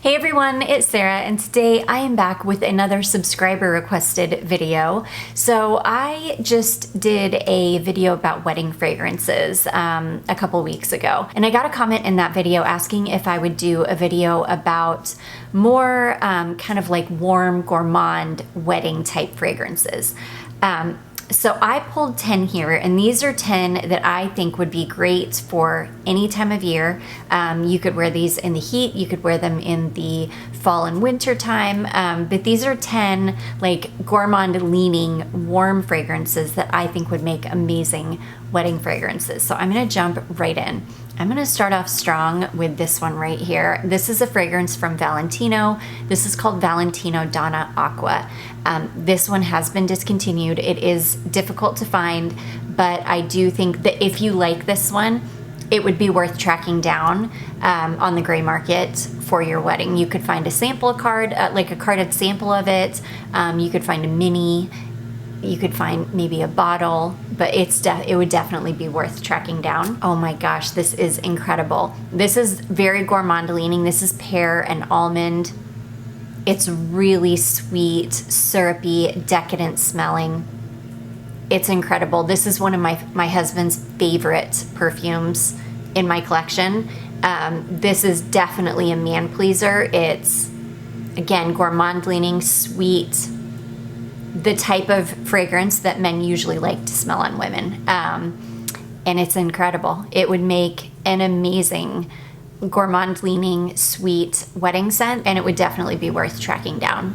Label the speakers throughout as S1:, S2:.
S1: Hey everyone, it's Sarah, and today I am back with another subscriber requested video. So I just did a video about wedding fragrances a couple weeks ago, and I got a comment in that video asking if I would do a video about more kind of like warm gourmand wedding type fragrances. So I pulled 10 here, and these are 10 that I think would be great for any time of year. You could wear these in the heat, you could wear them in the fall and winter time, but these are 10 like gourmand leaning warm fragrances that I think would make amazing wedding fragrances. So I'm gonna jump right in. I'm gonna start off strong with this one right here. This is a fragrance from Valentino. This is called Valentino Donna Aqua. This one has been discontinued. It is difficult to find, but I do think that if you like this one, it would be worth tracking down on the gray market for your wedding. You could find a sample card, like a carded sample of it. You could find a mini. You could find maybe a bottle, but it would definitely be worth tracking down. Oh my gosh, this is incredible. This is very gourmand leaning. This is pear and almond. It's really sweet, syrupy, decadent smelling. It's incredible. This is one of my husband's favorite perfumes in my collection. This is definitely a man pleaser. It's, again, gourmand leaning, sweet, the type of fragrance that men usually like to smell on women. And it's incredible. It would make an amazing gourmand leaning, sweet wedding scent, and it would definitely be worth tracking down.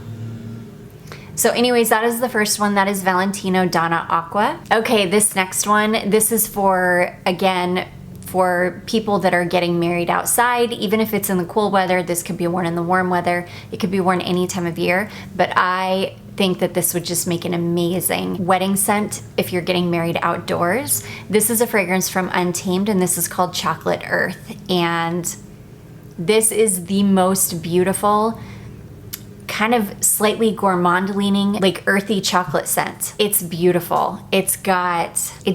S1: So anyways, that is the first one. That is Valentino Donna Aqua. Okay, this next one, this is for, again, for people that are getting married outside. Even if it's in the cool weather, this could be worn in the warm weather. It could be worn any time of year, but I think that this would just make an amazing wedding scent if you're getting married outdoors. This is a fragrance from Untamed, and this is called Chocolate Earth, and this is the most beautiful, kind of slightly gourmand leaning, like earthy chocolate scent. It's beautiful. It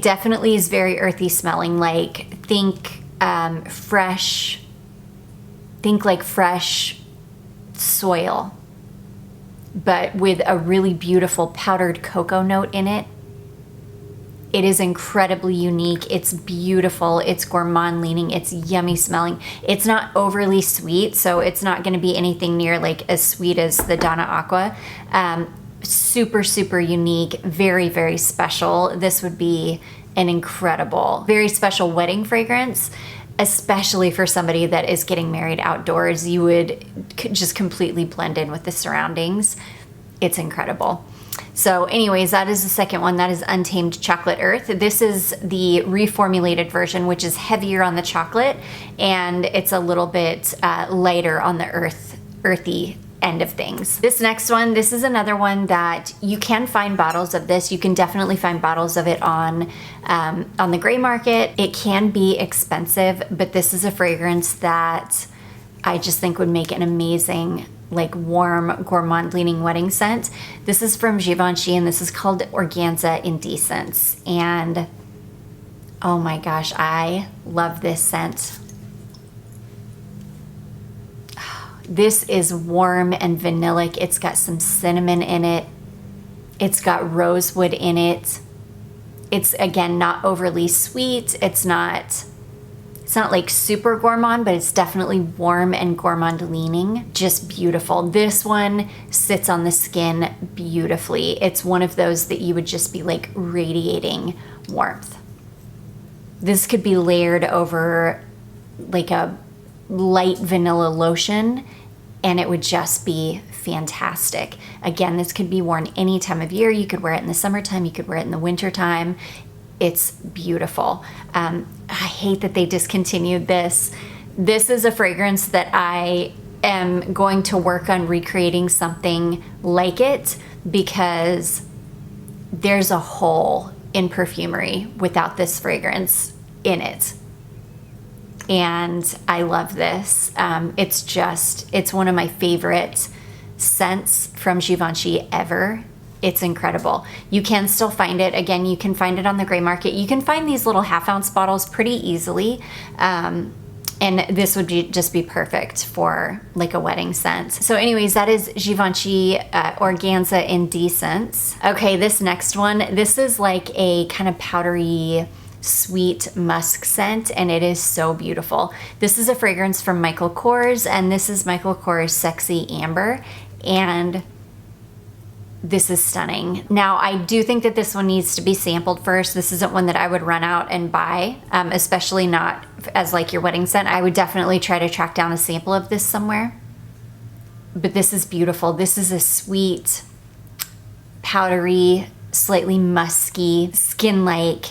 S1: definitely is very earthy smelling, like think fresh soil, but with a really beautiful powdered cocoa note in it. It is incredibly unique. It's beautiful. It's gourmand leaning. It's yummy smelling. It's not overly sweet, so it's not going to be anything near like as sweet as the Donna Aqua. Super, super unique. Very, very special. This would be an incredible, very special wedding fragrance, especially for somebody that is getting married outdoors. You would just completely blend in with the surroundings. It's incredible. So anyways, that is the second one. That is Untamed Chocolate Earth. This is the reformulated version, which is heavier on the chocolate, and it's a little bit lighter on the earthy end of things. This next one, this is another one that you can find bottles of this. You can definitely find bottles of it on the gray market. It can be expensive, but this is a fragrance that I just think would make an amazing, like warm gourmand leaning wedding scent. This is from Givenchy, and this is called Organza Indecence. And oh my gosh, I love this scent. This is warm and vanillic. It's got some cinnamon in it. It's got rosewood in it. It's, again, not overly sweet. It's not like super gourmand, but it's definitely warm and gourmand leaning. Just beautiful. This one sits on the skin beautifully. It's one of those that you would just be like radiating warmth. This could be layered over like a light vanilla lotion, and it would just be fantastic. Again, this could be worn any time of year. You could wear it in the summertime. You could wear it in the wintertime. It's beautiful. I hate that they discontinued this. This is a fragrance that I am going to work on recreating something like it, because there's a hole in perfumery without this fragrance in it. And I love this. It's one of my favorite scents from Givenchy ever. It's incredible. You can still find it. Again, you can find it on the gray market. You can find these little half-ounce bottles pretty easily. And this would just be perfect for like a wedding scent. So anyways, that is Givenchy Organza Indecence. Okay, this next one, this is like a kind of powdery, sweet musk scent, and it is so beautiful. This is a fragrance from Michael Kors, and this is Michael Kors Sexy Amber, and this is stunning. Now, I do think that this one needs to be sampled first. This isn't one that I would run out and buy, especially not as like your wedding scent. I would definitely try to track down a sample of this somewhere. But this is beautiful. This is a sweet, powdery, slightly musky, skin-like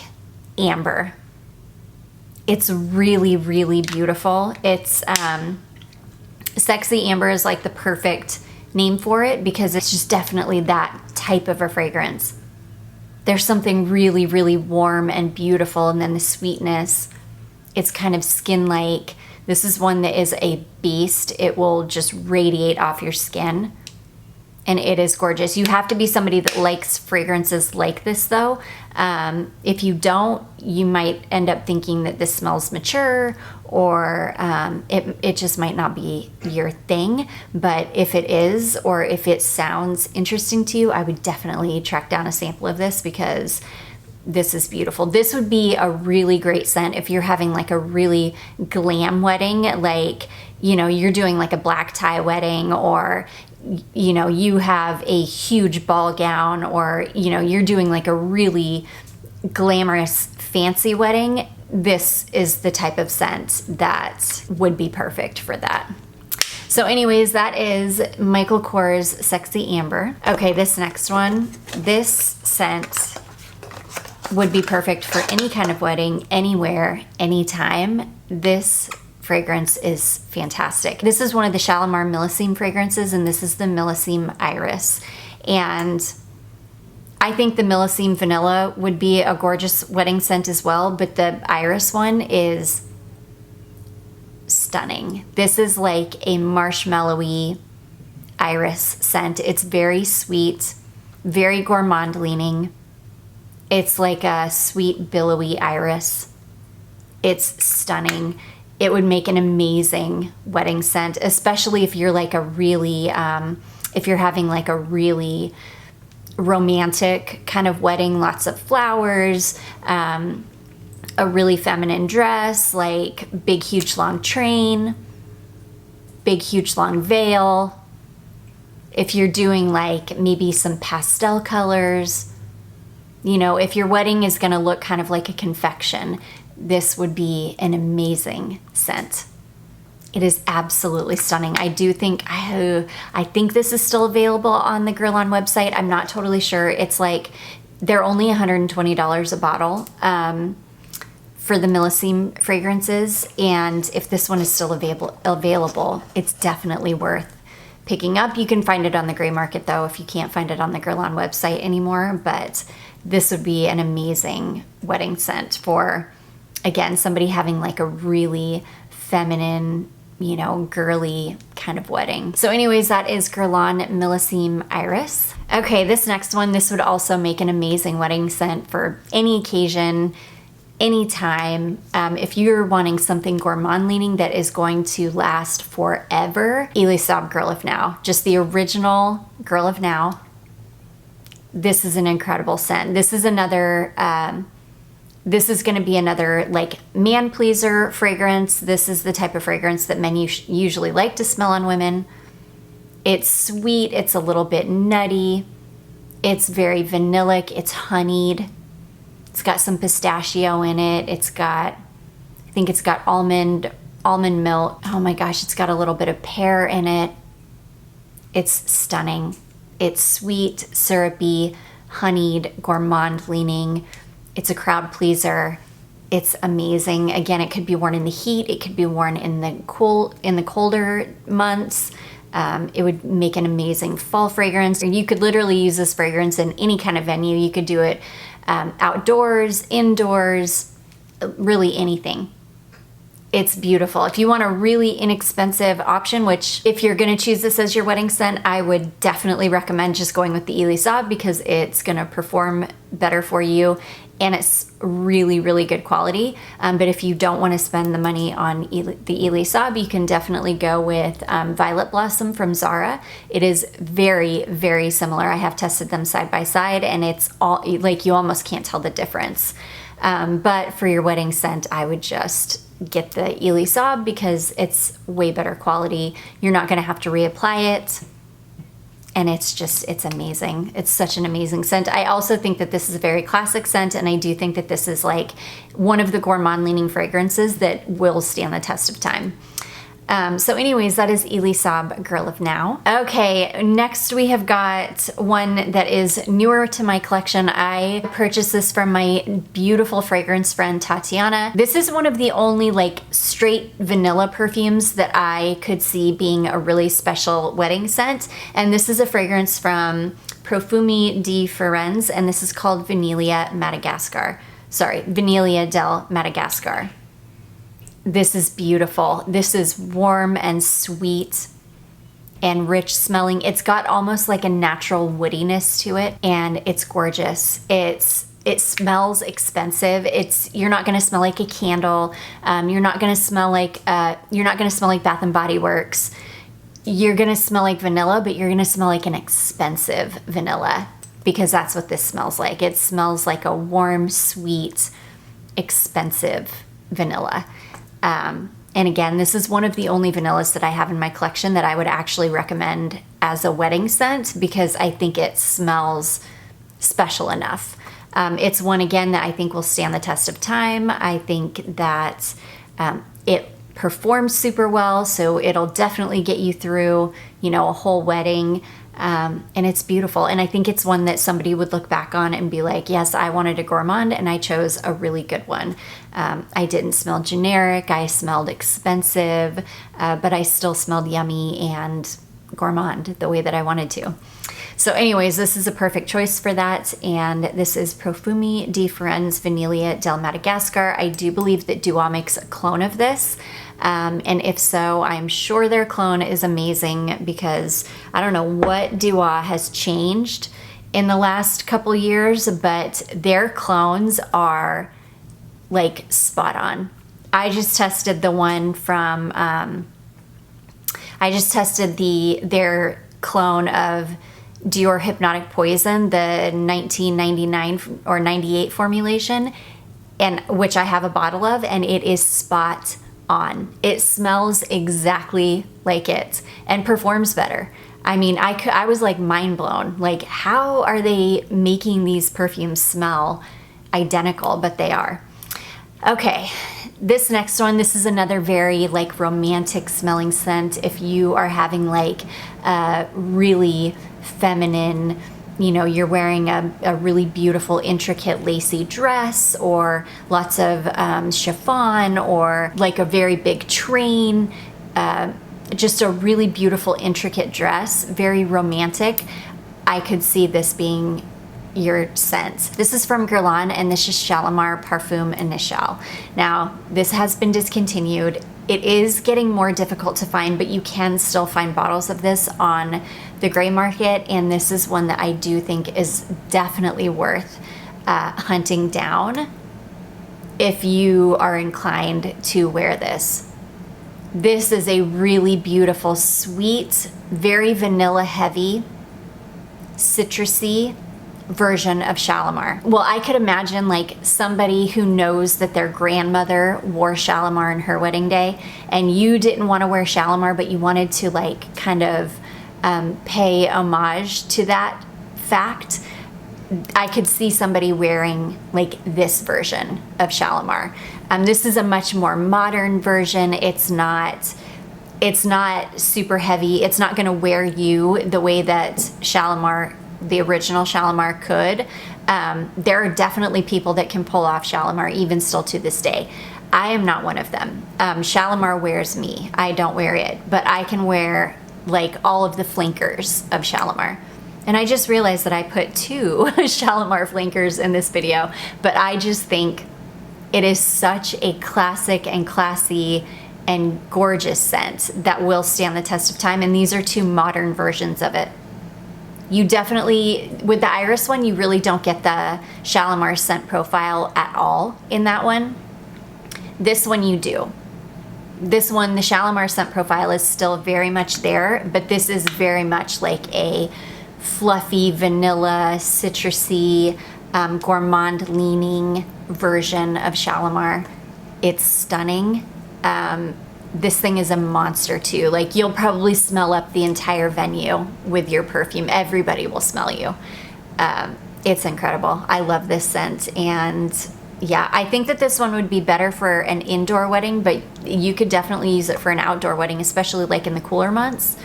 S1: amber. It's really, really beautiful. It's Sexy Amber is like the perfect name for it because it's just definitely that type of a fragrance. There's something really, really warm and beautiful, and then the sweetness, it's kind of skin-like. This is one that is a beast. It will just radiate off your skin, and it is gorgeous. You have to be somebody that likes fragrances like this though. If you don't, you might end up thinking that this smells mature, or it just might not be your thing. But if it is, or if it sounds interesting to you, I would definitely track down a sample of this because this is beautiful. This would be a really great scent if you're having like a really glam wedding, like, you know, you're doing like a black tie wedding, or you know, you have a huge ball gown, or you know, you're doing like a really glamorous fancy wedding. This is the type of scent that would be perfect for that. So anyways, that is Michael Kors Sexy Amber. Okay, this next one, this scent would be perfect for any kind of wedding, anywhere, anytime. This fragrance is fantastic. This is one of the Shalimar Millesime fragrances, and this is the Millesime Iris. And I think the Millesime Vanilla would be a gorgeous wedding scent as well, but the Iris one is stunning. This is like a marshmallowy iris scent. It's very sweet, very gourmand leaning. It's like a sweet billowy iris. It's stunning. It would make an amazing wedding scent, especially if you're like a really, if you're having like a really romantic kind of wedding, lots of flowers, a really feminine dress, like big, huge, long train, big, huge, long veil. If you're doing like maybe some pastel colors, you know, if your wedding is gonna look kind of like a confection, this would be an amazing scent. It is absolutely stunning. I do think, I think this is still available on the Guerlain website. I'm not totally sure. It's like, they're only $120 a bottle for the Millesime fragrances. And if this one is still available, it's definitely worth picking up. You can find it on the gray market though, if you can't find it on the Guerlain website anymore. But this would be an amazing wedding scent for, again, somebody having like a really feminine, you know, girly kind of wedding. So anyways, that is Guerlain Millesime Iris. Okay, this next one, this would also make an amazing wedding scent for any occasion, anytime. If you're wanting something gourmand leaning that is going to last forever, Elisab Girl of Now, just the original Girl of Now. This is an incredible scent. This is another, this is going to be another like man pleaser fragrance. This is the type of fragrance that men usually like to smell on women. It's sweet. It's a little bit nutty. It's very vanillic. It's honeyed. It's got some pistachio in it. It's got, I think it's got almond milk. Oh my gosh, it's got a little bit of pear in it. It's stunning. It's sweet, syrupy, honeyed, gourmand leaning. It's a crowd pleaser. It's amazing. Again, it could be worn in the heat. It could be worn in the colder months. It would make an amazing fall fragrance. You could literally use this fragrance in any kind of venue. You could do it outdoors, indoors, really anything. It's beautiful. If you want a really inexpensive option, which if you're gonna choose this as your wedding scent, I would definitely recommend just going with the Elisab because it's gonna perform better for you and it's really, really good quality. But if you don't want to spend the money on the Earthy Chocolate, you can definitely go with Violet Blossom from Zara. It is very, very similar. I have tested them side by side, and it's all like you almost can't tell the difference. But for your wedding scent, I would just get the Earthy Chocolate because it's way better quality. You're not going to have to reapply it. And it's amazing. It's such an amazing scent. I also think that this is a very classic scent, and I do think that this is like one of the gourmand leaning fragrances that will stand the test of time. So anyways, that is Earthy Chocolate Girl of Now. Okay, next we have got one that is newer to my collection. I purchased this from my beautiful fragrance friend Tatiana. This is one of the only like straight vanilla perfumes that I could see being a really special wedding scent. And this is a fragrance from Profumi di Firenze, and this is called Vanilla Madagascar. Sorry, Vanilla del Madagascar. This is beautiful. This is warm and sweet and rich smelling. It's got almost like a natural woodiness to it, and it's gorgeous. It smells expensive. You're not gonna smell like a candle. You're not gonna smell like Bath and Body Works. You're gonna smell like vanilla, but you're gonna smell like an expensive vanilla, because that's what this smells like. It smells like a warm, sweet, expensive vanilla. And again, this is one of the only vanillas that I have in my collection that I would actually recommend as a wedding scent, because I think it smells special enough. It's one, again, that I think will stand the test of time. I think that it performs super well, so it'll definitely get you through, a whole wedding. And it's beautiful. And I think it's one that somebody would look back on and be like, yes, I wanted a gourmand and I chose a really good one. I didn't smell generic. I smelled expensive, but I still smelled yummy and gourmand the way that I wanted to. So anyways, this is a perfect choice for that. And this is Profumi di Firenze Vanilla del Madagascar. I do believe that Dua makes a clone of this. And if so, I'm sure their clone is amazing, because I don't know what Dua has changed in the last couple years, but their clones are like spot on. I just tested the one from, their clone of Dior Hypnotic Poison, the 1999 or 98 formulation, and which I have a bottle of, and it is spot on. It smells exactly like it and performs better. I mean, I was like mind blown. Like, how are they making these perfumes smell identical? But they are. Okay, this next one, this is another very like romantic smelling scent. If you are having like a really feminine, you're wearing a really beautiful, intricate, lacy dress, or lots of chiffon, or like a very big train, just a really beautiful, intricate dress, very romantic. I could see this being your scent. This is from Guerlain, and this is Shalimar Parfum Initial. Now, this has been discontinued. It is getting more difficult to find, but you can still find bottles of this on the gray market, and this is one that I do think is definitely worth hunting down if you are inclined to wear this. This is a really beautiful, sweet, very vanilla heavy, citrusy version of Shalimar. Well, I could imagine like somebody who knows that their grandmother wore Shalimar in her wedding day, and you didn't want to wear Shalimar, but you wanted to like kind of pay homage to that fact. I could see somebody wearing like this version of Shalimar. This is a much more modern version. It's not super heavy. It's not going to wear you the way that Shalimar, the original Shalimar, could. There are definitely people that can pull off Shalimar even still to this day. I am not one of them. Shalimar wears me. I don't wear it, but I can wear like all of the flankers of Shalimar. And I just realized that I put 2 Shalimar flankers in this video, but I just think it is such a classic and classy and gorgeous scent that will stand the test of time, and these are 2 modern versions of it. You definitely, with the Iris one, you really don't get the Shalimar scent profile at all in that one. This one you do. This one, the Shalimar scent profile is still very much there, but this is very much like a fluffy, vanilla, citrusy, gourmand leaning version of Shalimar. It's stunning. This thing is a monster too. Like, you'll probably smell up the entire venue with your perfume. Everybody will smell you. It's incredible. I love this scent. And yeah, I think that this one would be better for an indoor wedding, but you could definitely use it for an outdoor wedding, especially like in the cooler months.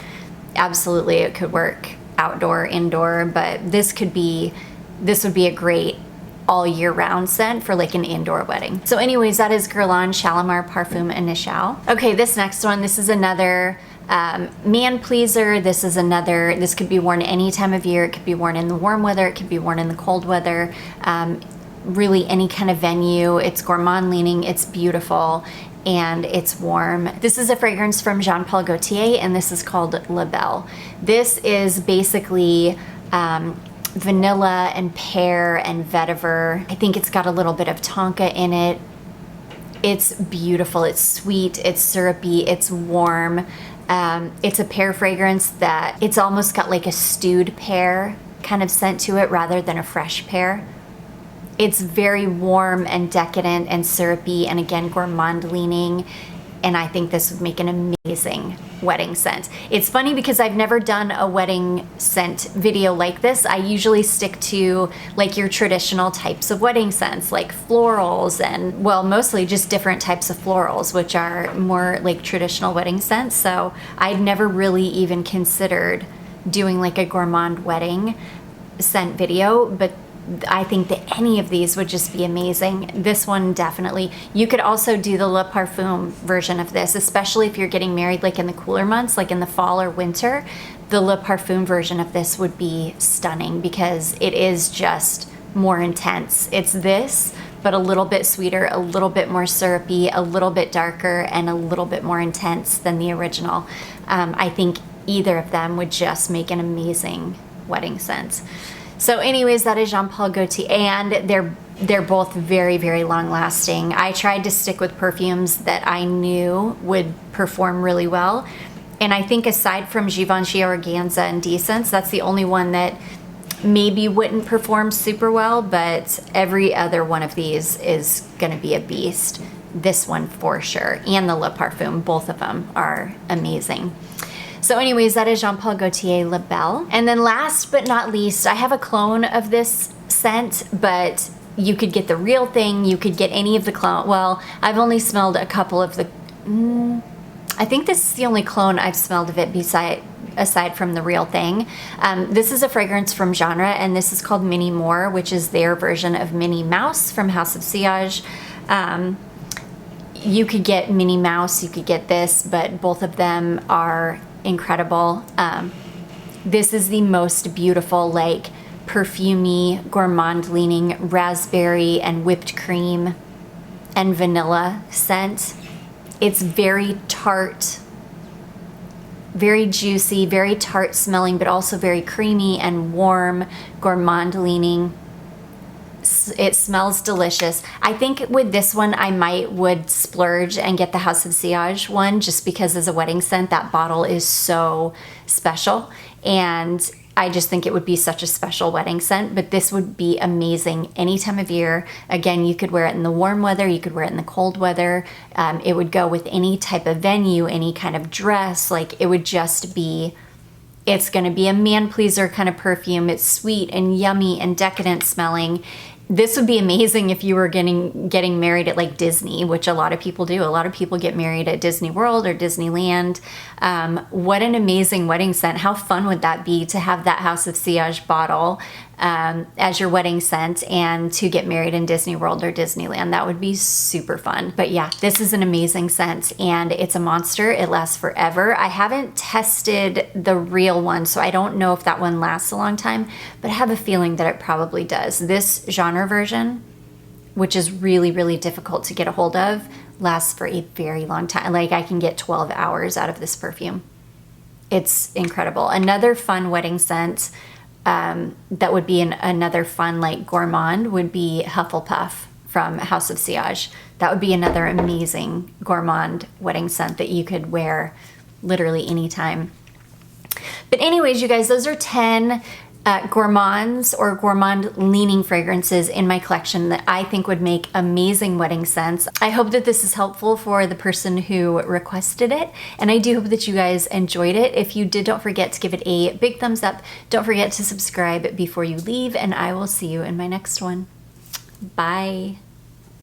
S1: Absolutely, it could work outdoor, indoor, but this would be a great all year round scent for like an indoor wedding. So anyways, that is Guerlain Shalimar Parfum Initial. Okay, this next one, this is another man pleaser. This could be worn any time of year. It could be worn in the warm weather. It could be worn in the cold weather. Really any kind of venue. It's gourmand leaning. It's beautiful. And it's warm. This is a fragrance from Jean Paul Gaultier, and this is called La Belle. This is basically vanilla and pear and vetiver. I think it's got a little bit of tonka in it. It's beautiful. It's sweet. It's syrupy. It's warm. It's a pear fragrance that it's almost got like a stewed pear kind of scent to it rather than a fresh pear. It's very warm and decadent and syrupy, and again, gourmand leaning. And I think this would make an amazing wedding scent. It's funny because I've never done a wedding scent video like this. I usually stick to like your traditional types of wedding scents, like florals and, well, mostly just different types of florals, which are more like traditional wedding scents. So I'd never really even considered doing like a gourmand wedding scent video, but I think that any of these would just be amazing. This one definitely. You could also do the Le Parfum version of this, especially if you're getting married like in the cooler months, like in the fall or winter. The Le Parfum version of this would be stunning because it is just more intense. It's this, but a little bit sweeter, a little bit more syrupy, a little bit darker, and a little bit more intense than the original. I think either of them would just make an amazing wedding scent. So anyways, that is Jean Paul Gaultier, and they're both very, very long lasting. I tried to stick with perfumes that I knew would perform really well. And I think aside from Givenchy, Organza, and Indecence, that's the only one that maybe wouldn't perform super well, but every other one of these is gonna be a beast. This one for sure, and the Le Parfum, both of them are amazing. So anyways, that is Jean Paul Gaultier La Belle. And then last but not least, I have a clone of this scent, but you could get the real thing. You could get any of the clone. Well, I've only smelled a couple of the, I think this is the only clone I've smelled of it aside from the real thing. This is a fragrance from Genre, and this is called Minnie More, which is their version of Minnie Mouse from House of Sillage. You could get Minnie Mouse, you could get this, but both of them are incredible. This is the most beautiful, like perfumey, gourmand leaning raspberry and whipped cream and vanilla scent. It's very tart, very juicy, very tart smelling, but also very creamy and warm, gourmand leaning. It smells delicious. I think with this one, I would splurge and get the House of Sillage one, just because as a wedding scent, that bottle is so special. And I just think it would be such a special wedding scent, but this would be amazing any time of year. Again, you could wear it in the warm weather, you could wear it in the cold weather. It would go with any type of venue, any kind of dress. Like, it would just be, it's gonna be a man pleaser kind of perfume. It's sweet and yummy and decadent smelling. This would be amazing if you were getting married at like Disney, which a lot of people do. A lot of people get married at Disney World or Disneyland. What an amazing wedding scent. How fun would that be to have that House of Sillage bottle as your wedding scent and to get married in Disney World or Disneyland? That would be super fun. But yeah, this is an amazing scent and it's a monster. It lasts forever. I haven't tested the real one, so I don't know if that one lasts a long time, but I have a feeling that it probably does. This Genre version, which is really, really difficult to get a hold of, lasts for a very long time. Like, I can get 12 hours out of this perfume. It's incredible. Another fun wedding scent that would be another fun, like Gourmand, would be Hufflepuff from House of Sillage. That would be another amazing Gourmand wedding scent that you could wear literally anytime. But anyways, you guys, those are 10 gourmands or gourmand leaning fragrances in my collection that I think would make amazing wedding scents. I hope that this is helpful for the person who requested it, and I do hope that you guys enjoyed it. If you did, don't forget to give it a big thumbs up. Don't forget to subscribe before you leave, and I will see you in my next one. Bye.